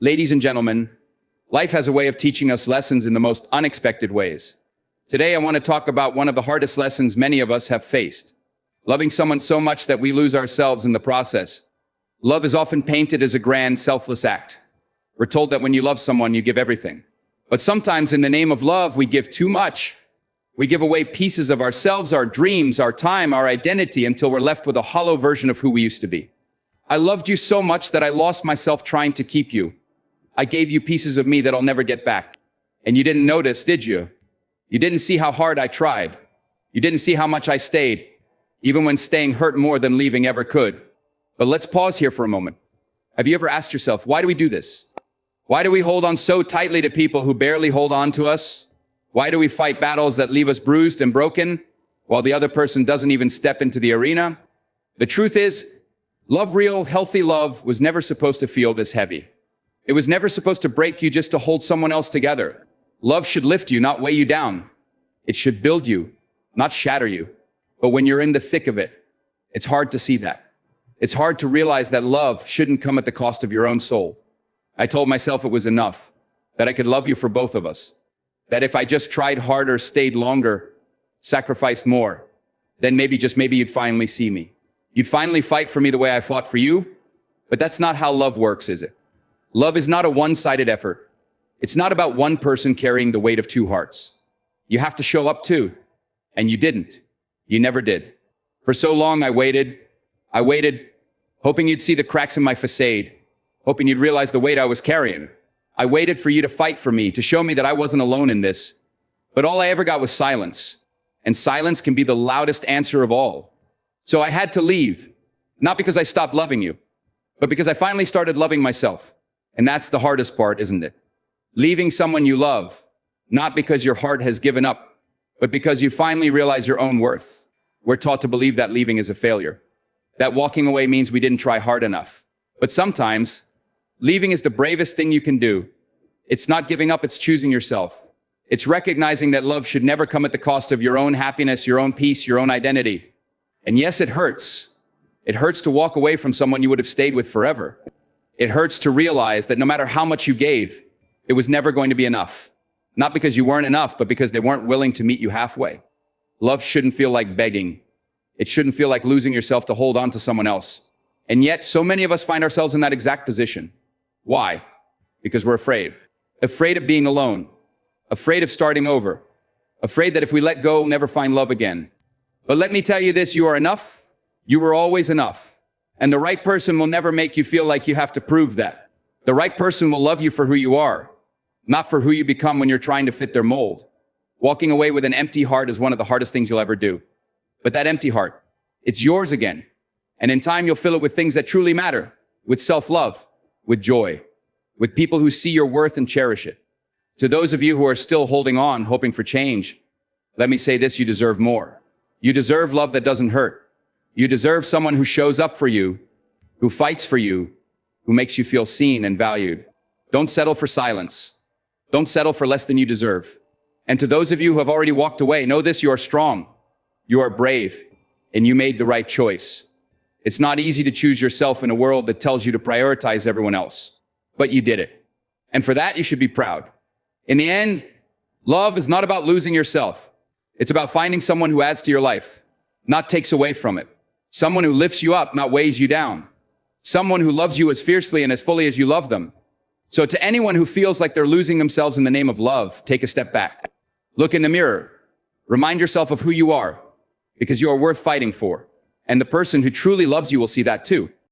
Ladies and gentlemen, life has a way of teaching us lessons in the most unexpected ways. Today, I want to talk about one of the hardest lessons many of us have faced. Loving someone so much that we lose ourselves in the process. Love is often painted as a grand, selfless act. We're told that when you love someone, you give everything. But sometimes in the name of love, we give too much. We give away pieces of ourselves, our dreams, our time, our identity, until we're left with a hollow version of who we used to be. I loved you so much that I lost myself trying to keep you. I gave you pieces of me that I'll never get back. And you didn't notice, did you? You didn't see how hard I tried. You didn't see how much I stayed, even when staying hurt more than leaving ever could. But let's pause here for a moment. Have you ever asked yourself, why do we do this? Why do we hold on so tightly to people who barely hold on to us? Why do we fight battles that leave us bruised and broken, while the other person doesn't even step into the arena? The truth is, real, healthy love was never supposed to feel this heavy. It was never supposed to break you just to hold someone else together. Love should lift you, not weigh you down. It should build you, not shatter you. But when you're in the thick of it, it's hard to see that. It's hard to realize that love shouldn't come at the cost of your own soul. I told myself it was enough, that I could love you for both of us. That if I just tried harder, stayed longer, sacrificed more, then maybe, just maybe, you'd finally see me. You'd finally fight for me the way I fought for you. But that's not how love works, is it? Love is not a one-sided effort. It's not about one person carrying the weight of two hearts. You have to show up too. And you didn't. You never did. For so long, I waited, hoping you'd see the cracks in my facade, hoping you'd realize the weight I was carrying. I waited for you to fight for me, to show me that I wasn't alone in this. But all I ever got was silence. And silence can be the loudest answer of all. So I had to leave, not because I stopped loving you, but because I finally started loving myself. And that's the hardest part, isn't it? Leaving someone you love, not because your heart has given up, but because you finally realize your own worth. We're taught to believe that leaving is a failure, that walking away means we didn't try hard enough. But sometimes, leaving is the bravest thing you can do. It's not giving up, it's choosing yourself. It's recognizing that love should never come at the cost of your own happiness, your own peace, your own identity. And yes, it hurts. It hurts to walk away from someone you would have stayed with forever. It hurts to realize that no matter how much you gave, it was never going to be enough. Not because you weren't enough, but because they weren't willing to meet you halfway. Love shouldn't feel like begging. It shouldn't feel like losing yourself to hold on to someone else. And yet, so many of us find ourselves in that exact position. Why? Because we're afraid. Afraid of being alone. Afraid of starting over. Afraid that if we let go, we'll never find love again. But let me tell you this, you are enough. You were always enough. And the right person will never make you feel like you have to prove that. The right person will love you for who you are, not for who you become when you're trying to fit their mold. Walking away with an empty heart is one of the hardest things you'll ever do. But that empty heart, it's yours again. And in time, you'll fill it with things that truly matter, with self-love, with joy, with people who see your worth and cherish it. To those of you who are still holding on, hoping for change, let me say this, you deserve more. You deserve love that doesn't hurt. You deserve someone who shows up for you, who fights for you, who makes you feel seen and valued. Don't settle for silence. Don't settle for less than you deserve. And to those of you who have already walked away, know this, you are strong, you are brave, and you made the right choice. It's not easy to choose yourself in a world that tells you to prioritize everyone else, but you did it. And for that, you should be proud. In the end, love is not about losing yourself. It's about finding someone who adds to your life, not takes away from it. Someone who lifts you up, not weighs you down. Someone who loves you as fiercely and as fully as you love them. So to anyone who feels like they're losing themselves in the name of love, take a step back. Look in the mirror. Remind yourself of who you are, because you are worth fighting for. And the person who truly loves you will see that too.